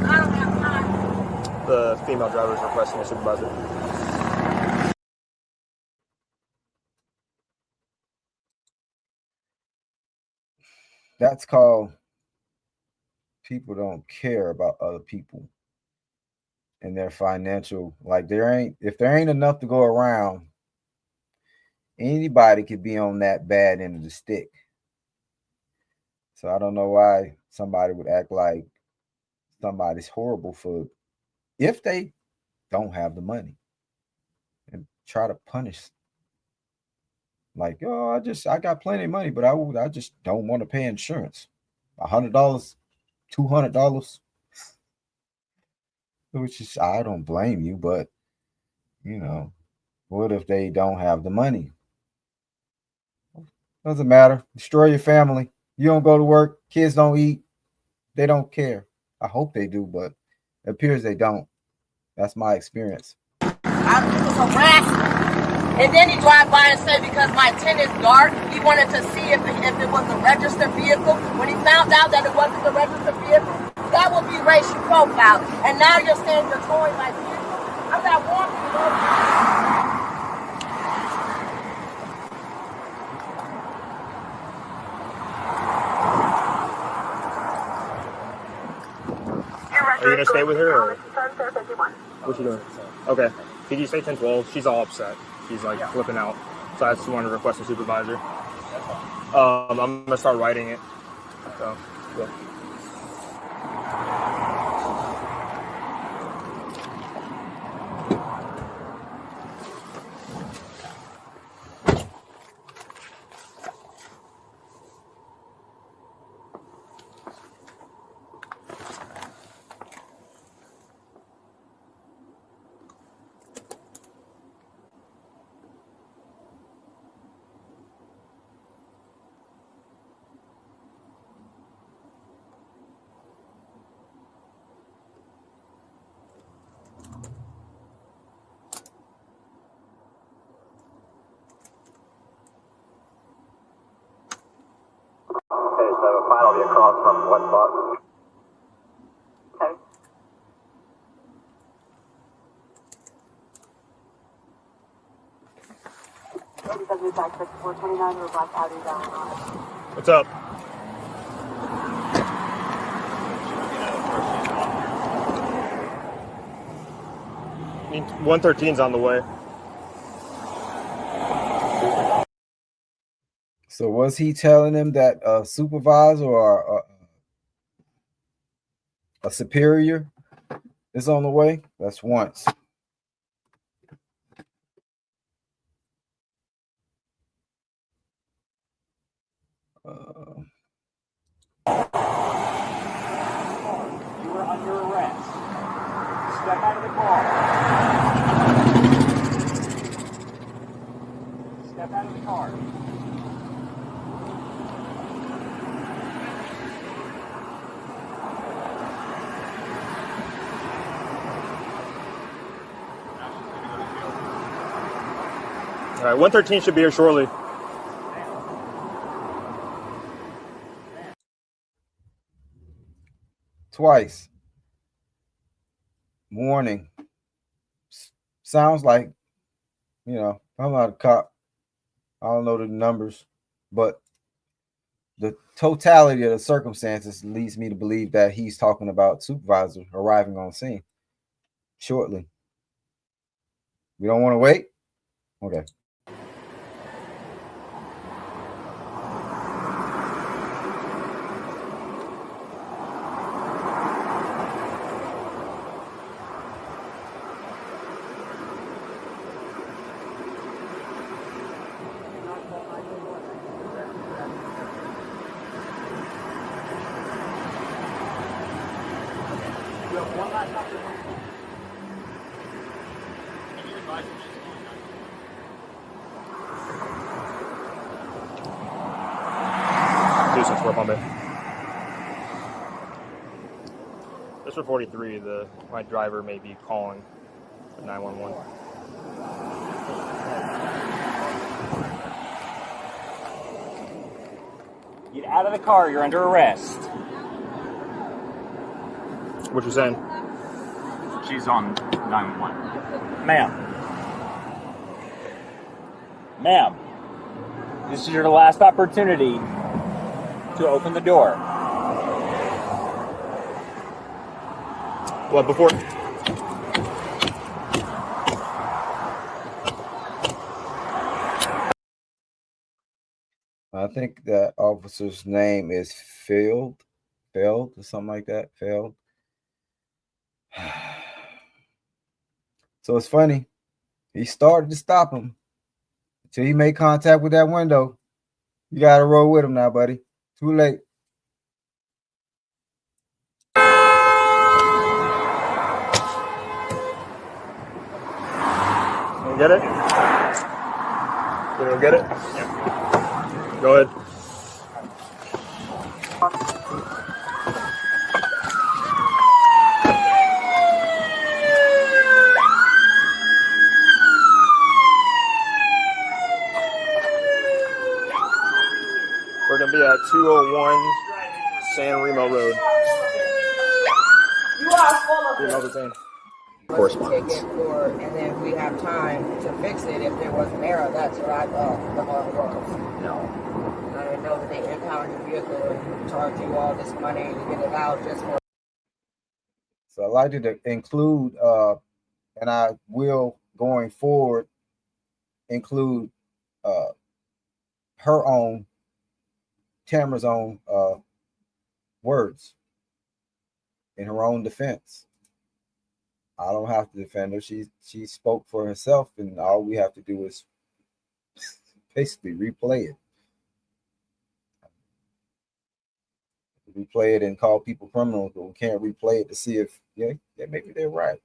I don't have time. The female driver is requesting a supervisor. That's called people don't care about other people and their financial. Like if there ain't enough to go around, anybody could be on that bad end of the stick. So I don't know why somebody would act like somebody's horrible for if they don't have the money and try to punish. Like, oh, I got plenty of money, but I just don't want to pay insurance. $100, $200. Which is, I don't blame you, but what if they don't have the money? Doesn't matter. Destroy your family. You don't go to work. Kids don't eat. They don't care. I hope they do, but it appears they don't. That's my experience. It was harassment. And then he drive by and say because my tint is dark, he wanted to see if it was a registered vehicle. When he found out that it wasn't a registered vehicle, that would be racial profiling. And now you're saying you're towing my vehicle? I'm not walking over. Are you gonna stay with her or what you doing? Okay. Could you say 10-12? She's all upset. She's like flipping out. So I just wanted to request a supervisor. I'm gonna start writing it. So yeah. fine. I'll be across from 1 spot. Okay. What's up? 113's on the way. So was he telling him that a supervisor or a superior is on the way? That's once. You are under arrest. Step out of the car. Step out of the car. All right, 113 should be here shortly. Twice. Warning. Sounds like, I'm not a cop. I don't know the numbers, but the totality of the circumstances leads me to believe that he's talking about supervisor arriving on scene shortly. We don't want to wait? Okay. Just for 43, my driver may be calling 911. Get out of the car. You're under arrest. What you saying? She's on 911. Ma'am, this is your last opportunity to open the door. What, before? I think that officer's name is Feld or something like that. Feld. So it's funny. He started to stop him until he made contact with that window. You got to roll with him now, buddy. Too late. You get it? You get it? Yeah. Go ahead. We're going to be at 201 San Remo Road. You are full of it. Another thing. Correspondence. And then we have time to fix it if there was an error. That's what I thought the law was. No. I didn't know that they impound your vehicle and charge you all this money to get it out just for. So I'd like to include, and I will going forward include her own, Tamara's own words in her own defense. I don't have to defend her. She spoke for herself, and all we have to do is basically replay it. Replay it and call people criminals, but we can't replay it to see if maybe they're right.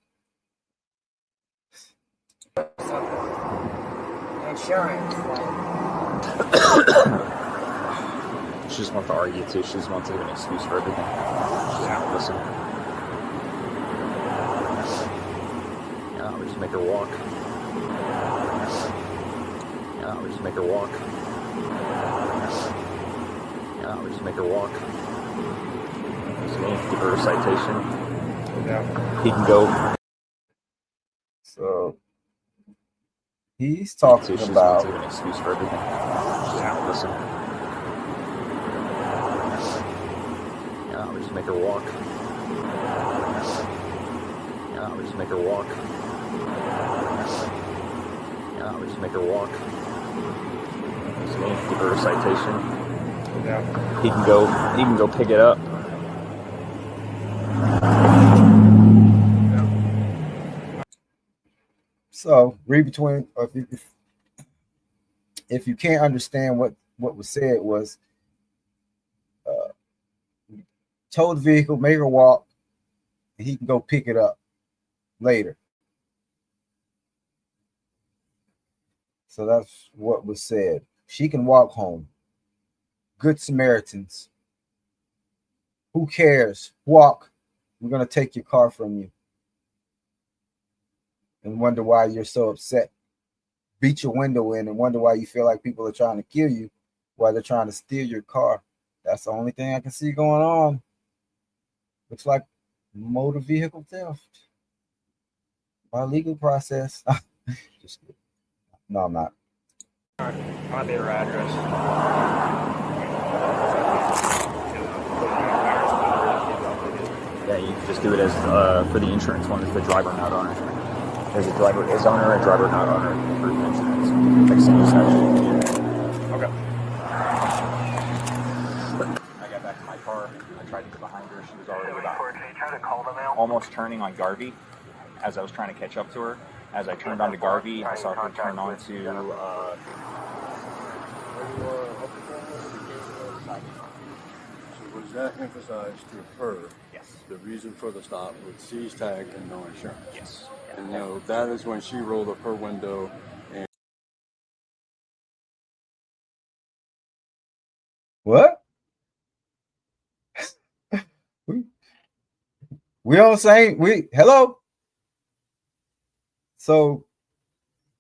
Insurance. She just wants to argue too. She just wants to give an excuse for everything. She's not listening. Yeah, we just make her walk. Yeah, we just make her walk. Yeah, Yeah, we just make her walk. Just give her a citation. Yeah. He can go. So he's See, talking she's about gonna give an excuse for everything. She's gonna listen. Yeah, we just make her walk. Yeah, we just make her walk. Yeah, we just make her walk. Just give her a citation. Yeah. He can go pick it up. so read between if you can't understand what was said was tow the vehicle, make her walk, and he can go pick it up later. So that's what was said. She can walk home. Good Samaritans. Who cares? Walk. We're going to take your car from you. And wonder why you're so upset. Beat your window in and wonder why you feel like people are trying to kill you while they're trying to steal your car. That's the only thing I can see going on. Looks like motor vehicle theft by legal process. Just kidding. No, I'm not. Might be her address. Yeah, you can just do it as for the insurance one, is the driver not owner. There's a driver is owner and driver not owner for insurance. Like single section. Okay. I got back to my car. I tried to get behind her. She was already about almost turning on Garvey as I was trying to catch up to her. As I turned onto Garvey, I saw her turn onto Was that emphasized to her? Yes. The reason for the stop with seize tag and no insurance. Yes. And you know, that is when she rolled up her window and What? We on the same. Hello. So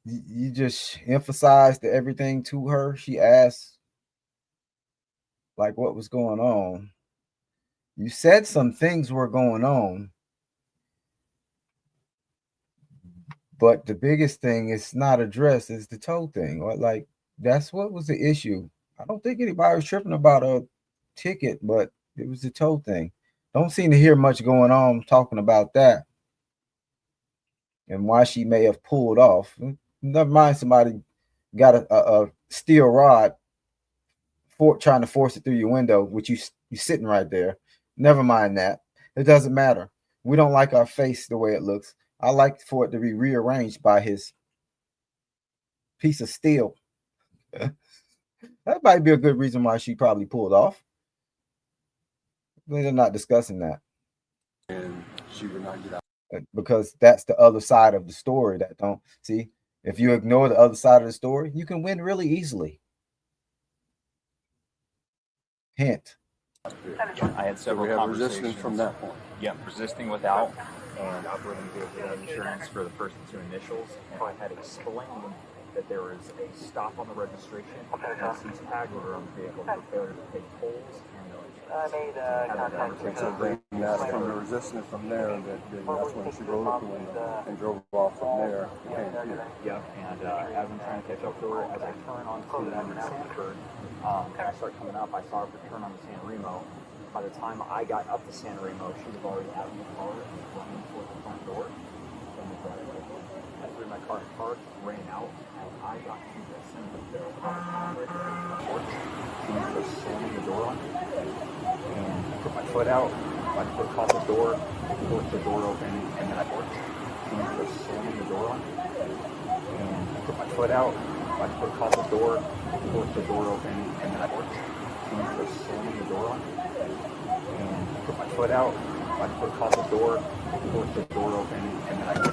you just emphasized everything to her. She asked, like, what was going on. You said some things were going on, but the biggest thing is not addressed is the tow thing. Or like that's what was the issue. I don't think anybody was tripping about a ticket, but it was the tow thing. Don't seem to hear much going on talking about that and why she may have pulled off. Never mind, somebody got a steel rod trying to force it through your window, which you sitting right there. Never mind that. It doesn't matter. We don't like our face the way it looks. I like for it to be rearranged by his piece of steel. That might be a good reason why she probably pulled off. They're not discussing that. and she would not get out. Because that's the other side of the story that don't see. If you ignore the other side of the story, you can win really easily. Hint. I had So several we have conversations resistance from that point. Yeah, resisting without and operating without insurance for the first two initials. And I had explained that there was a stop on the registration and a cease tag order on the vehicle for failure to pay tolls and no insurance. So then that's from the resistance from there that's when she rolled up the window and drove off from there and came here. Yep, and as I'm trying to catch up to her, as I turn onto Sanford, and I start coming up, I saw her turn on the San Remo. By the time I got up to San Remo, she was already out in the car and running toward the front door from the driveway. I threw my car in park, ran out, and I got to the center of the porch. She was slamming the door on me, and I put my foot out, my foot caught the door, forced the door open, and then I porch. She was slamming the door on me, and I put my foot out, my foot caught the door, forced the door open, and then I porch. She was slamming the door on me, and I put my foot out, my foot caught the door, forced the door open, and then I porch.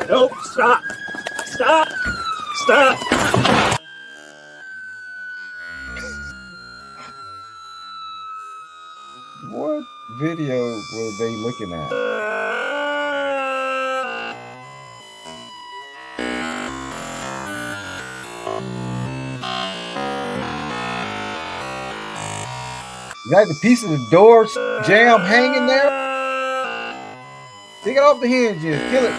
Nope, stop! Stop! Stop! What video were they looking at? You got the piece of the door jam hanging there. Take it off the hinges. Kill it.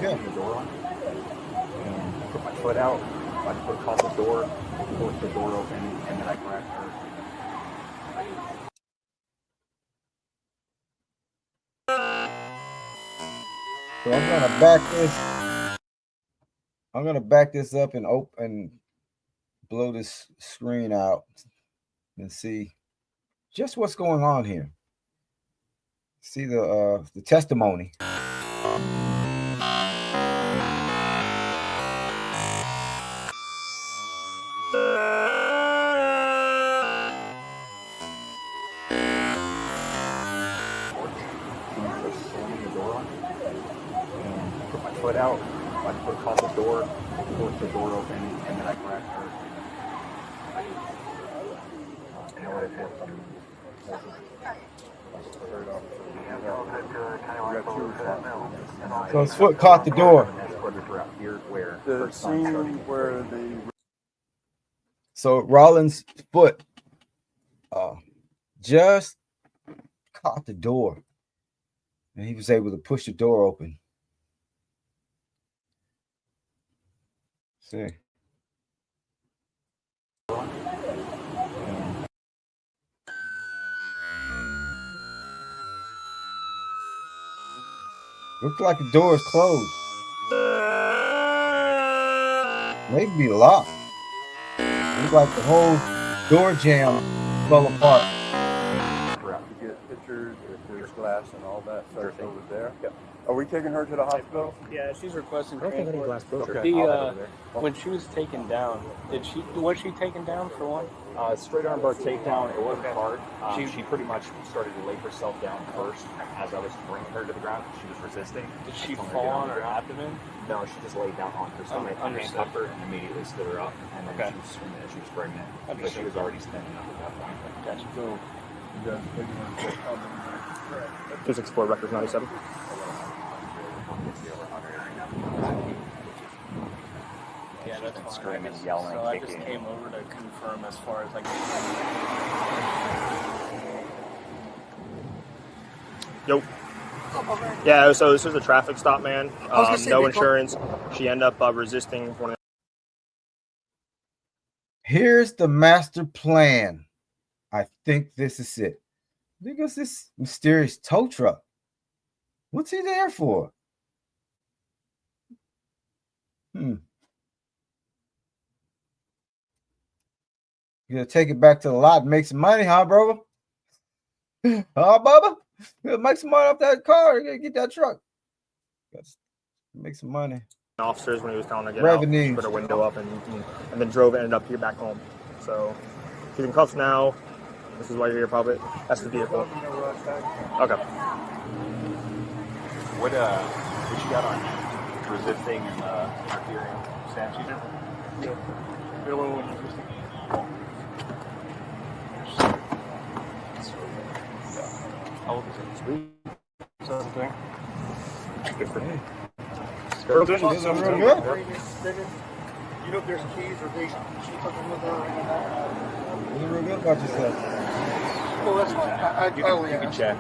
Yeah. The door on. And I put my foot out. I put across the door, forced the door open, and then I grabbed her. So I'm gonna back this up and blow this screen out and see just what's going on here. See the testimony. Foot out, I put across the door, forced the door open, and then I grabbed her. So his foot caught the door. The scene where they. So Rollins' foot just caught the door, and he was able to push the door open. See. Looks like the door is closed. Maybe locked. Looks like the whole door jam fell apart. To get pictures, if there's glass and all that stuff over there. Yep. Are we taking her to the hospital? Yeah, she's requesting transport. Okay. When she was taken down, was she taken down for one? Straight armbar takedown. It wasn't hard. She pretty much started to lay herself down first as I was bringing her to the ground. She was resisting. Did she fall on her abdomen? No, she just laid down on her stomach. I handcuffed her and immediately stood her up. And then she was screaming that she was pregnant. But she was already standing up at that point. Gotcha. So, you guys taking her to 264 records 97. Yeah, that's fine. Screaming, yelling, so kicking. I just came over to confirm as far as like. Nope. Yeah, so this was a traffic stop, man. No insurance. She ended up resisting. Here's the master plan. I think this is it. Look at this mysterious tow truck. What's he there for? You gonna take it back to the lot and make some money, huh, brother? Huh, Bubba? You make some money off that car. You gotta get that truck. Make some money. Officers when he was telling her to get Revenue. out, she put her window up and then drove. Ended up here back home. So she's in cuffs now. This is why you're here, probably. That's the vehicle. Okay. What you got on resisting and hearing statute? Yeah. You're a little interesting. How old is it? Sweet. Something. Good for me. Real good. You know if there's keys or things she took them with her or anything? You're real good about yourself. Well, that's fine. You can check.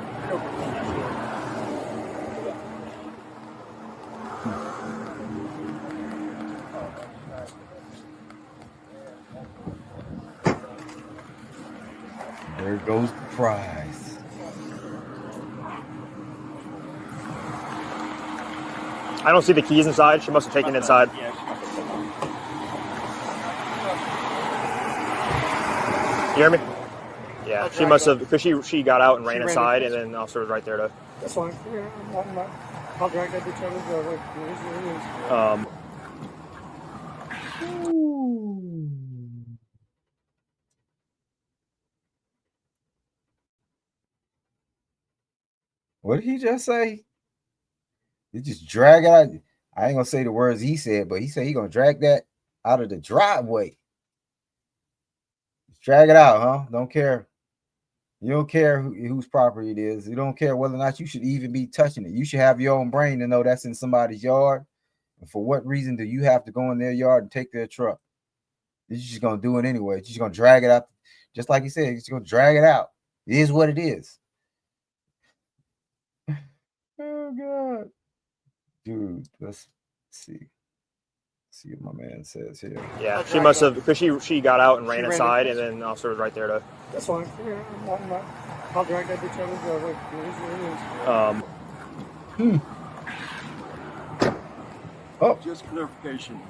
There goes the prize. I don't see the keys inside. She must have taken it inside. You hear me? Yeah, she must have, because she got out and ran inside, and then the officer was right there to. That's fine. Yeah, I'll drag that bitch out of the What did he just say? He just drag it out. I ain't gonna say the words he said, but he said he gonna drag that out of the driveway. Just drag it out, huh? Don't care. You don't care whose property it is. You don't care whether or not you should even be touching it. You should have your own brain to know that's in somebody's yard. And for what reason do you have to go in their yard and take their truck? You're just gonna do it anyway. You're just gonna drag it out, just like you said. You're just gonna drag it out. It is what it is. Oh God, dude. Let's see. See what my man says here. Yeah, she must have, because she got out and ran inside, and then the officer was right there to. That's fine. I'll drag that bitch out of the driveway. Oh, just clarification.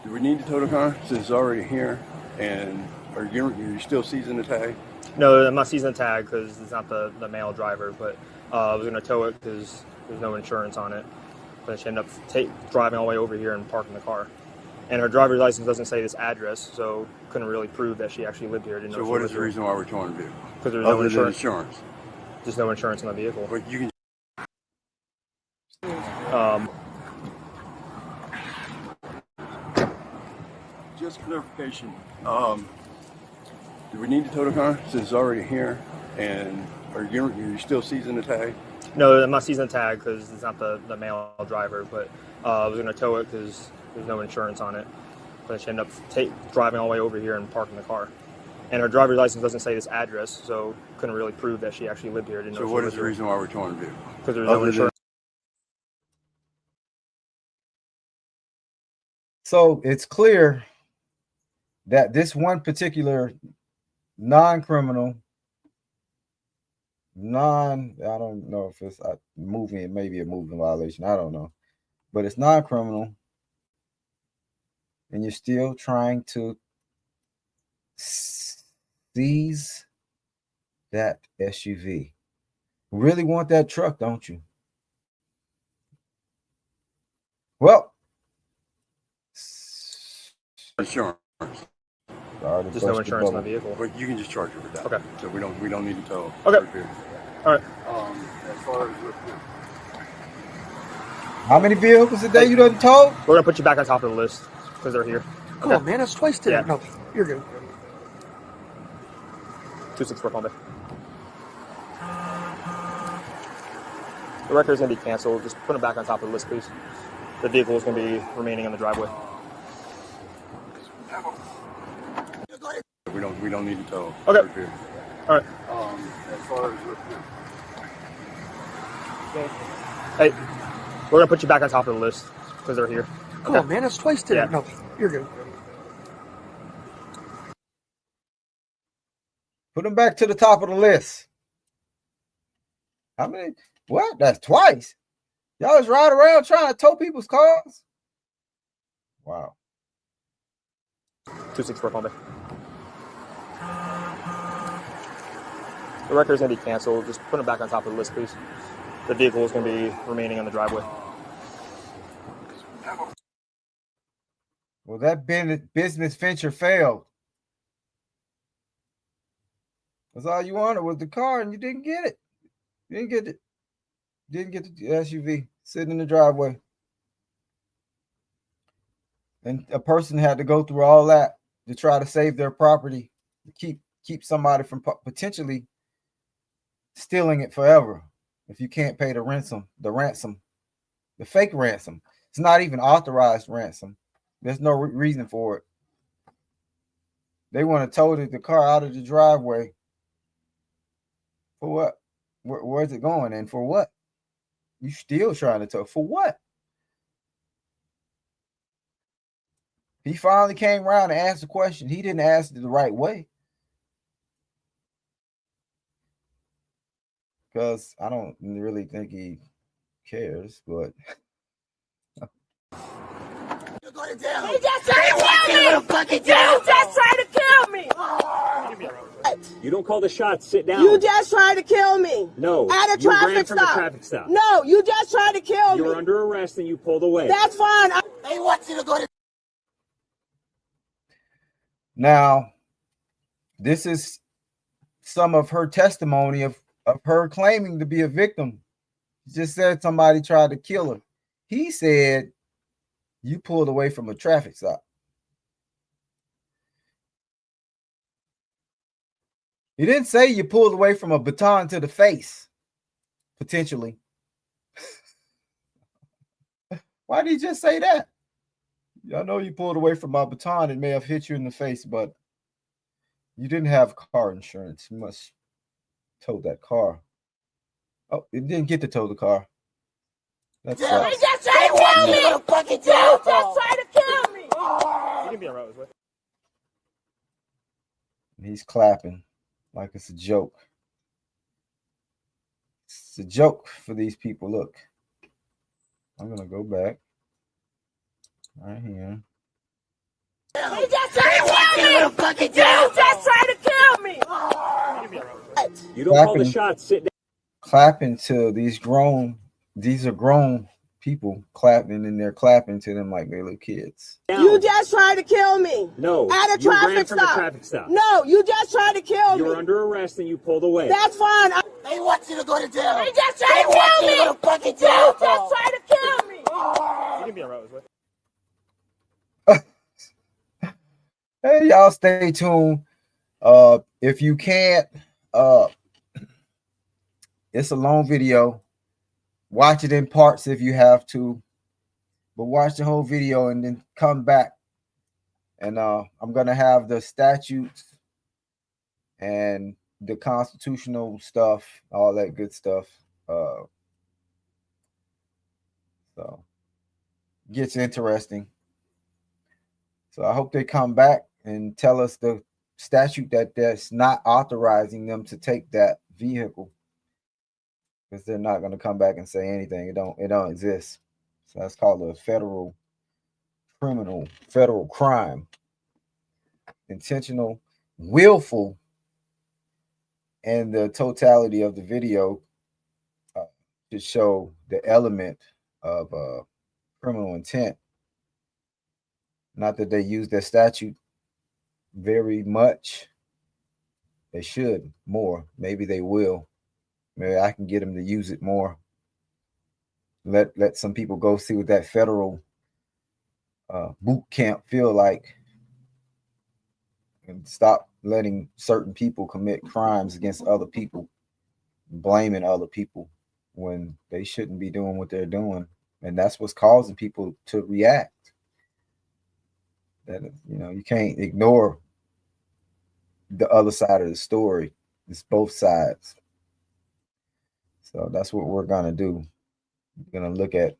Do we need to tow the car since it's already here? And are you still seizing the tag? No, I'm not seizing the tag because it's not the male driver, but I was going to tow it because there's no insurance on it. But she ended up driving all the way over here and parking the car. And her driver's license doesn't say this address, so couldn't really prove that she actually lived here. Didn't know So what is the reason why we're towing the vehicle? Because there's no insurance. Insurance. There's no insurance on the vehicle. But you can. Just clarification. Do we need to tow the car since it's already here? And are you still seizing the tag? No, I'm not seizing the tag because it's not the male driver, but I was going to tow it because there's no insurance on it. But she ended up driving all the way over here and parking the car. And her driver's license doesn't say this address, so couldn't really prove that she actually lived here. Didn't know So what is the reason why we're towing the vehicle? Because there's no insurance. so it's clear that this one particular non-criminal, I don't know if it's moving, maybe a moving violation, I don't know, but it's non-criminal, and you're still trying to seize that SUV. Really want that truck, don't you? Well, Insurance. There's no insurance on the vehicle. But you can just charge her for that. Okay. So we don't need to tow. Okay. All right. As far as how many vehicles a day you done tow? We're gonna put you back on top of the list because they're here. Come on, man. That's twice today. Yeah. No, you're good. 264 Palm Bay. The record is gonna be canceled. Just put them back on top of the list, please. The vehicle is gonna be remaining on the driveway. we don't need to tow. Okay. All right. As far as hey, we're gonna put you back on top of the list because they're here. Come on, man. That's twice today. Yeah. No, you're good. Put them back to the top of the list. How many? What? That's twice. Y'all just ride around trying to tow people's cars? Wow. 264 Palm Bay. The record is going to be canceled. Just put them back on top of the list, please. The vehicle is going to be remaining on the driveway. Well, that business venture failed. That's all you wanted was the car, and you didn't get it. You didn't get it. Didn't get the SUV sitting in the driveway. And a person had to go through all that to try to save their property, to keep somebody from potentially stealing it forever. If you can't pay the ransom, the fake ransom. It's not even authorized ransom. There's no reason for it. They want to tow the car out of the driveway. For what? Where's it going? And for what? You still trying to tow? For what? He finally came around and asked the question. He didn't ask it the right way. Because I don't really think he cares, but He just tried to kill me! You just tried to kill me! You don't call the shots. Sit down. You just tried to kill me. No. At a you ran traffic from stop. a traffic stop. No, you just tried to kill me. You were under arrest and you pulled away. That's fine. They want you to go to. now this is some of her testimony of her claiming to be a victim. She just said somebody tried to kill her. He said you pulled away from a traffic stop. He didn't say you pulled away from a baton to the face, potentially. Why did he just say that? I know you pulled away from my baton. It may have hit you in the face, but you didn't have car insurance. You must tow that car. Oh, it didn't get to tow the car. That's They just try to kill me. They just try to kill me. You can be alright with it. He's clapping like it's a joke. It's a joke for these people. Look, I'm gonna go back right here. They just try to kill me. They just try to kill me. You don't call the shots. Sit down. Clapping to these are grown people clapping, and they're clapping to them like they're little kids. You just tried to kill me. No, At a you ran traffic from a stop. traffic stop. No, you just tried to kill me. You were under arrest and you pulled away. That's fine. They want you to go to jail. They just tried to kill me. They just tried to kill me. You can be alright with it. Hey, y'all, stay tuned. If you can't, it's a long video. Watch it in parts if you have to, but watch the whole video and then come back. And I'm gonna have the statutes and the constitutional stuff, all that good stuff. So gets interesting. So I hope they come back and tell us the statute that's not authorizing them to take that vehicle, because they're not going to come back and say anything. It don't exist. So that's called a federal crime. Intentional, willful, and the totality of the video to show the element of criminal intent. Not that they use that statute very much. They should more. Maybe they will. Maybe I can get them to use it more. Let some people go see what that federal boot camp feel like, and stop letting certain people commit crimes against other people, blaming other people when they shouldn't be doing what they're doing. And that's what's causing people to react. That, you can't ignore the other side of the story. It's both sides. So that's what we're gonna do. We're gonna look at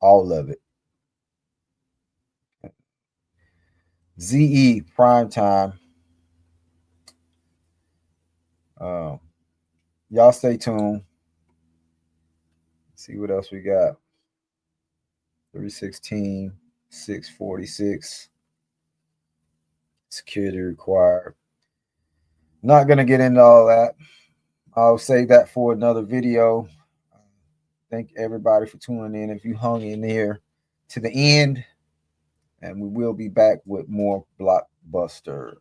all of it. ZE prime time. Y'all stay tuned. See what else we got. 316, 646. Security required. Not gonna get into all that. I'll save that for another video. Thank everybody for tuning in. If you hung in there to the end, and we will be back with more Blockbuster.